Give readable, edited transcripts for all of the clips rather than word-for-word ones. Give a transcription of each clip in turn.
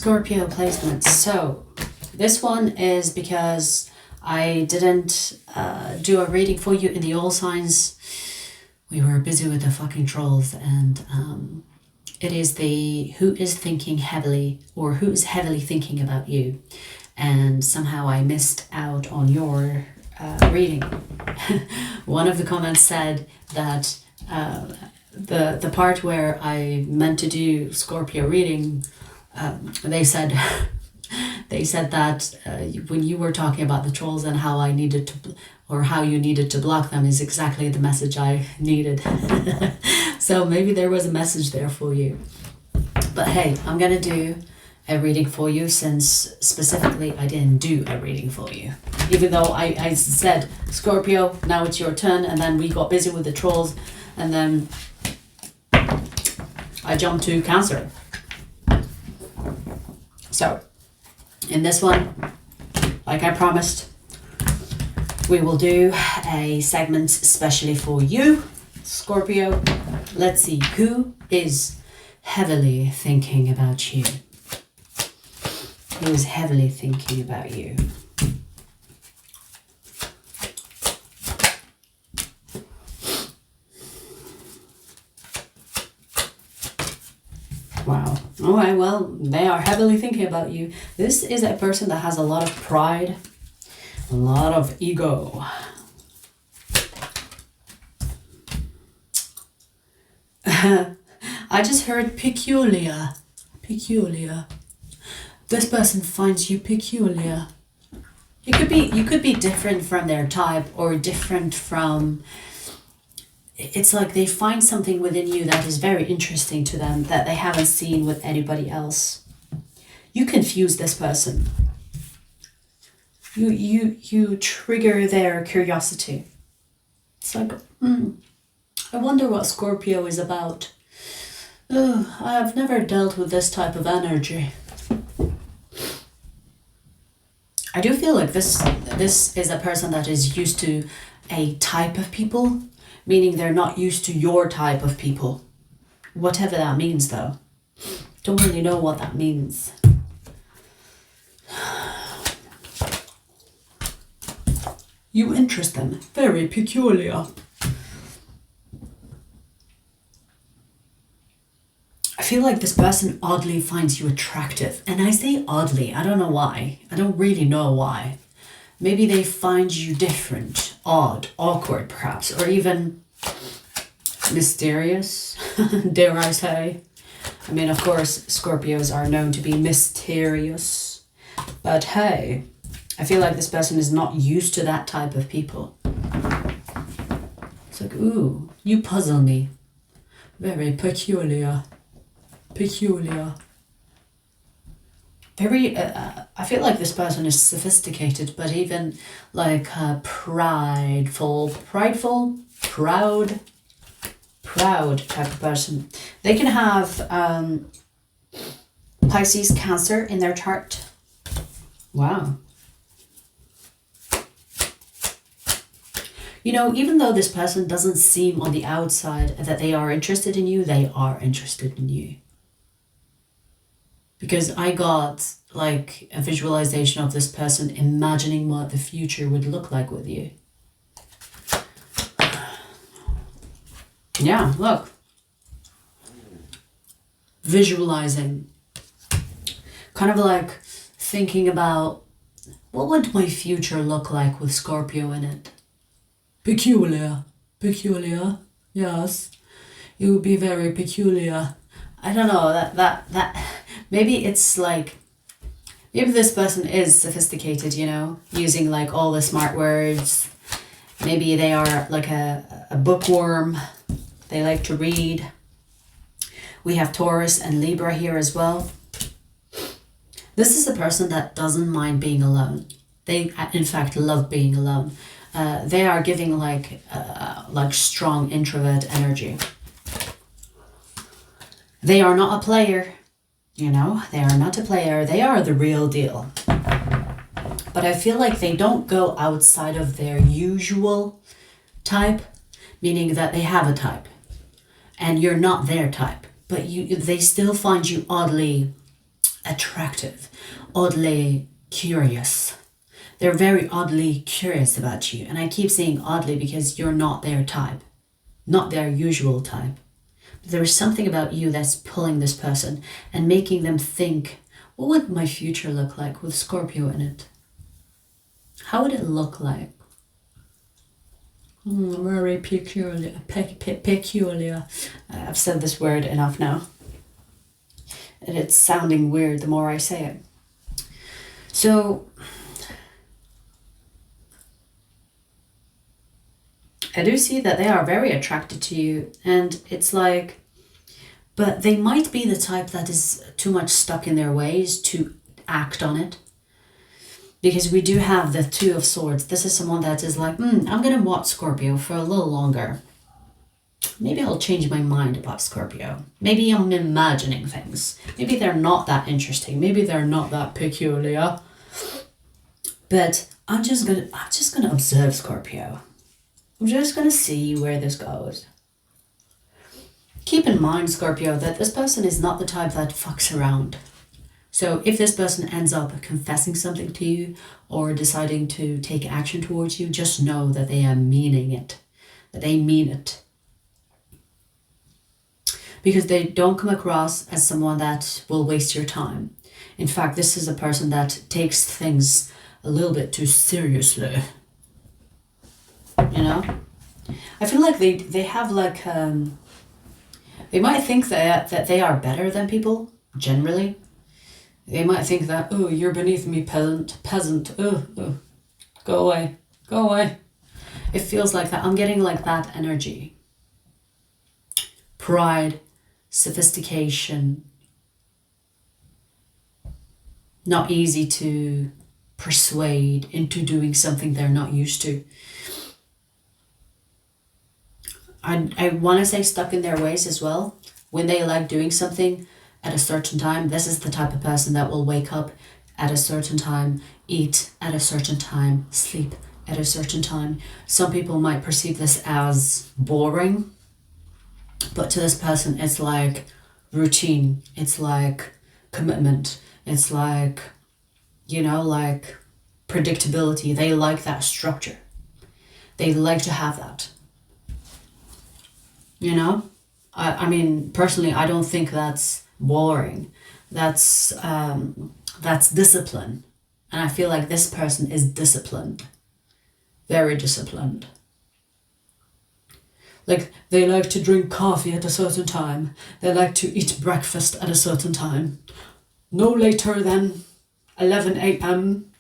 Scorpio placements. So this one is because I didn't do a reading for you in the all signs. We were busy with the fucking trolls, and it is the who is thinking heavily, or who is heavily thinking about you. And somehow I missed out on your reading. One of the comments said that the part where I meant to do Scorpio reading, they said that when you were talking about the trolls and how I needed to, or how you needed to block them, is exactly the message I needed. So maybe there was a message there for you. But hey, I'm gonna do a reading for you, since specifically I didn't do a reading for you. Even though I said, Scorpio, now it's your turn, and then we got busy with the trolls, and then I jumped to Cancer. So, in this one, like I promised, we will do a segment especially for you, Scorpio. Let's see, who is heavily thinking about you? Who is heavily thinking about you? Wow. Alright, well, they are heavily thinking about you. This is a person that has a lot of pride, a lot of ego. I just heard peculiar. Peculiar. This person finds you peculiar. You could be different from their type, or different from, it's like they find something within you that is very interesting to them that they haven't seen with anybody else. You confuse this person. You trigger their curiosity. It's like, I wonder what Scorpio is about. Oh, I have never dealt with this type of energy. I do feel like this is a person that is used to a type of people, meaning they're not used to your type of people. Whatever that means, though. Don't really know what that means. You interest them. Very peculiar. I feel like this person oddly finds you attractive. And I say oddly, I don't know why. I don't really know why. Maybe they find you different, odd, awkward perhaps, or even mysterious, dare I say. I mean, of course, Scorpios are known to be mysterious. But hey, I feel like this person is not used to that type of people. It's like, ooh, you puzzle me. Very peculiar. Peculiar. Very, I feel like this person is sophisticated, but even like prideful, proud type of person. They can have Pisces, Cancer in their chart. Wow. You know, even though this person doesn't seem on the outside that they are interested in you, they are interested in you. Because I got like a visualization of this person imagining what the future would look like with you. Yeah, look. Visualizing. Kind of like thinking about, what would my future look like with Scorpio in it? Peculiar. Peculiar. Yes. It would be very peculiar. I don't know, that maybe it's like, maybe this person is sophisticated, you know, using like all the smart words. Maybe they are like a bookworm. They like to read. We have Taurus and Libra here as well. This is a person that doesn't mind being alone. They, in fact, love being alone. They are giving like strong introvert energy. They are not a player, you know, they are not a player. They are the real deal. But I feel like they don't go outside of their usual type, meaning that they have a type and you're not their type, but they still find you oddly attractive, oddly curious. They're very oddly curious about you. And I keep saying oddly because you're not their type, not their usual type. There is something about you that's pulling this person and making them think, what would my future look like with Scorpio in it? How would it look like? Very peculiar. Peculiar. I've said this word enough now. And it's sounding weird the more I say it. So, I do see that they are very attracted to you, and it's like, but they might be the type that is too much stuck in their ways to act on it. Because we do have the Two of Swords. This is someone that is like, I'm going to watch Scorpio for a little longer. Maybe I'll change my mind about Scorpio. Maybe I'm imagining things. Maybe they're not that interesting. Maybe they're not that peculiar. But I'm just gonna observe Scorpio. I'm just gonna see where this goes. Keep in mind, Scorpio, that this person is not the type that fucks around. So if this person ends up confessing something to you or deciding to take action towards you, just know that they are meaning it. That they mean it. Because they don't come across as someone that will waste your time. In fact, this is a person that takes things a little bit too seriously. You know? I feel like they have like... they might think that they are better than people, generally. They might think that, oh, you're beneath me, peasant. Oh, go away, go away. It feels like that. I'm getting like that energy. Pride, sophistication. Not easy to persuade into doing something they're not used to. I want to say stuck in their ways as well. When they like doing something at a certain time, this is the type of person that will wake up at a certain time, eat at a certain time, sleep at a certain time. Some people might perceive this as boring, but to this person it's like routine, it's like commitment, it's like, you know, like predictability. They like that structure. They like to have that. You know? I mean, personally, I don't think that's boring. That's discipline. And I feel like this person is disciplined. Very disciplined. Like, they like to drink coffee at a certain time. They like to eat breakfast at a certain time. No later than 11 a.m.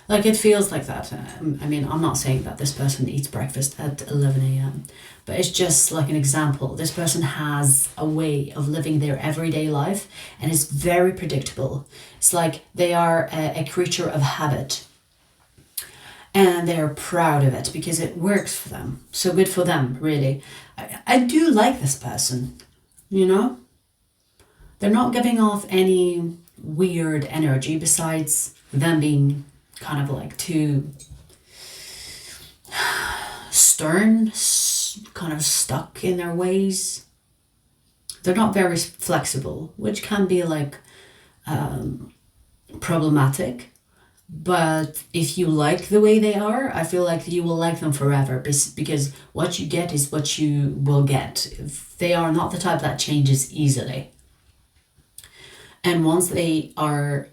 Like, it feels like that. I mean, I'm not saying that this person eats breakfast at 11 a.m. But it's just like an example. This person has a way of living their everyday life and it's very predictable. It's like they are a creature of habit. And they're proud of it because it works for them. So good for them, really. I do like this person, you know? They're not giving off any weird energy besides them being kind of like too stern, kind of stuck in their ways. They're not very flexible, which can be like problematic. But if you like the way they are, I feel like you will like them forever because what you get is what you will get. They are not the type that changes easily. And once they are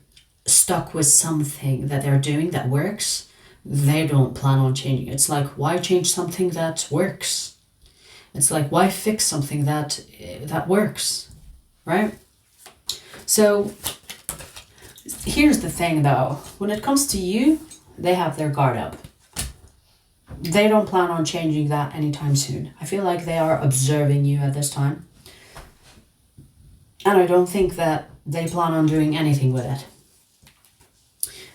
stuck with something that they're doing that works, they don't plan on changing. It's like, why change something that works? It's like, why fix something that works, right? So here's the thing though, when it comes to you, they have their guard up. They don't plan on changing that anytime soon. I feel like they are observing you at this time. And I don't think that they plan on doing anything with it.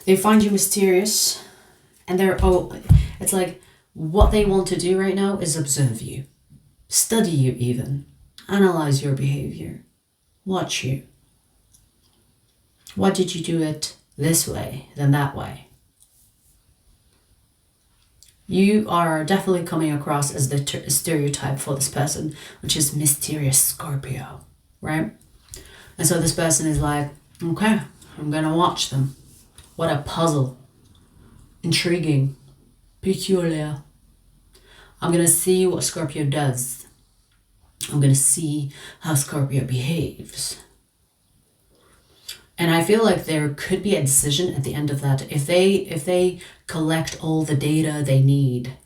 They find you mysterious and it's like what they want to do right now is observe you, study you even, analyze your behavior, watch you. Why did you do it this way than that way? You are definitely coming across as the stereotype for this person, which is mysterious Scorpio, right? And so this person is like, okay, I'm gonna watch them. What a puzzle. Intriguing. Peculiar. I'm gonna see what Scorpio does. I'm gonna see how Scorpio behaves. And I feel like there could be a decision at the end of that. If they collect all the data they need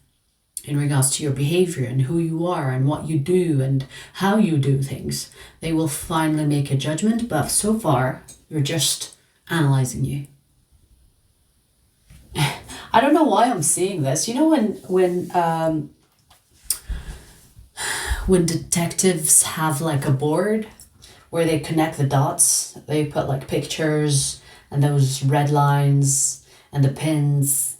in regards to your behavior and who you are and what you do and how you do things, they will finally make a judgment. But so far, you're just analyzing you. I don't know why I'm seeing this. You know when detectives have like a board where they connect the dots, they put like pictures and those red lines and the pins.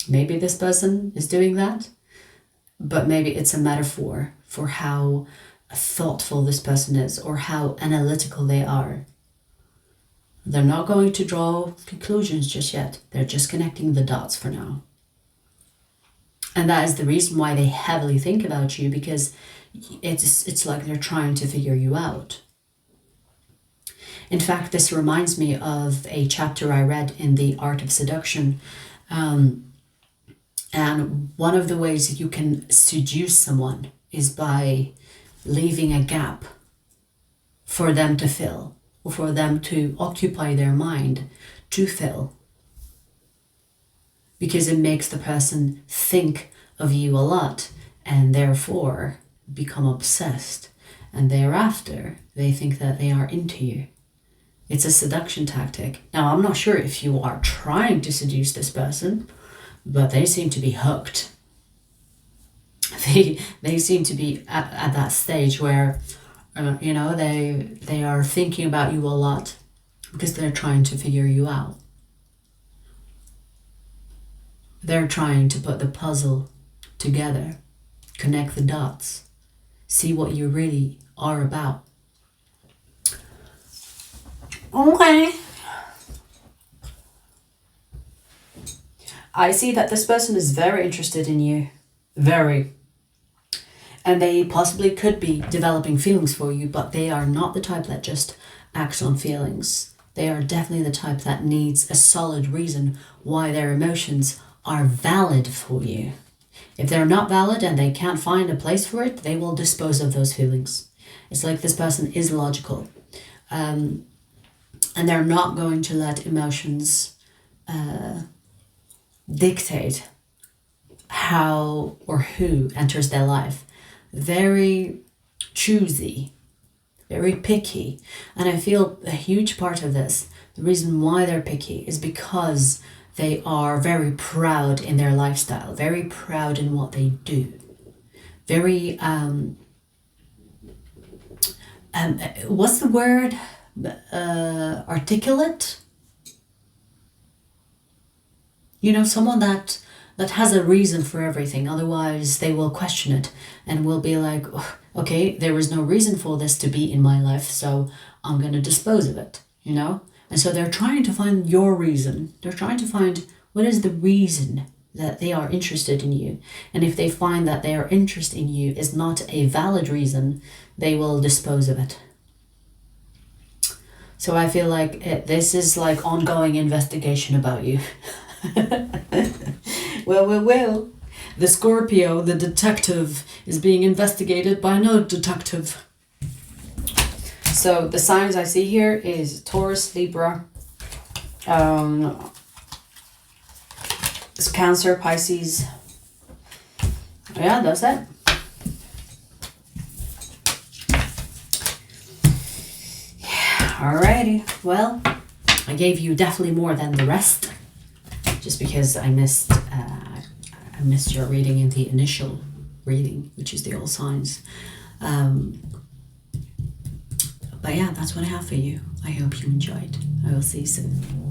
Maybe this person is doing that, but maybe it's a metaphor for how thoughtful this person is or how analytical they are. They're not going to draw conclusions just yet. They're just connecting the dots for now. And that is the reason why they heavily think about you, because it's like they're trying to figure you out. In fact, this reminds me of a chapter I read in The Art of Seduction. And one of the ways that you can seduce someone is by leaving a gap for them to fill, or for them to occupy their mind to fill. Because it makes the person think of you a lot and therefore become obsessed. And thereafter, they think that they are into you. It's a seduction tactic. Now, I'm not sure if you are trying to seduce this person, but they seem to be hooked. They seem to be at that stage where, they are thinking about you a lot because they're trying to figure you out. They're trying to put the puzzle together, connect the dots, see what you really are about. Okay. I see that this person is very interested in you. Very. And they possibly could be developing feelings for you, but they are not the type that just acts on feelings. They are definitely the type that needs a solid reason why their emotions are valid for you. If they're not valid and they can't find a place for it, they will dispose of those feelings. It's like this person is logical. And they're not going to let emotions dictate how or who enters their life. Very choosy, very picky. And I feel a huge part of this, the reason why they're picky, is because they are very proud in their lifestyle, very proud in what they do. Very, what's the word? Articulate? Someone that has a reason for everything. Otherwise, they will question it and will be like, okay, there was no reason for this to be in my life, so I'm going to dispose of it, And so they're trying to find your reason. They're trying to find what is the reason that they are interested in you. And if they find that their interest in you is not a valid reason, they will dispose of it. So I feel like this is like ongoing investigation about you. Well. The Scorpio, the detective, is being investigated by another detective. So the signs I see here is Taurus, Libra, it's Cancer, Pisces. Yeah, that's it. Alrighty, well, I gave you definitely more than the rest, just because I missed your reading in the initial reading, which is the all signs. But yeah, that's what I have for you. I hope you enjoyed. I will see you soon.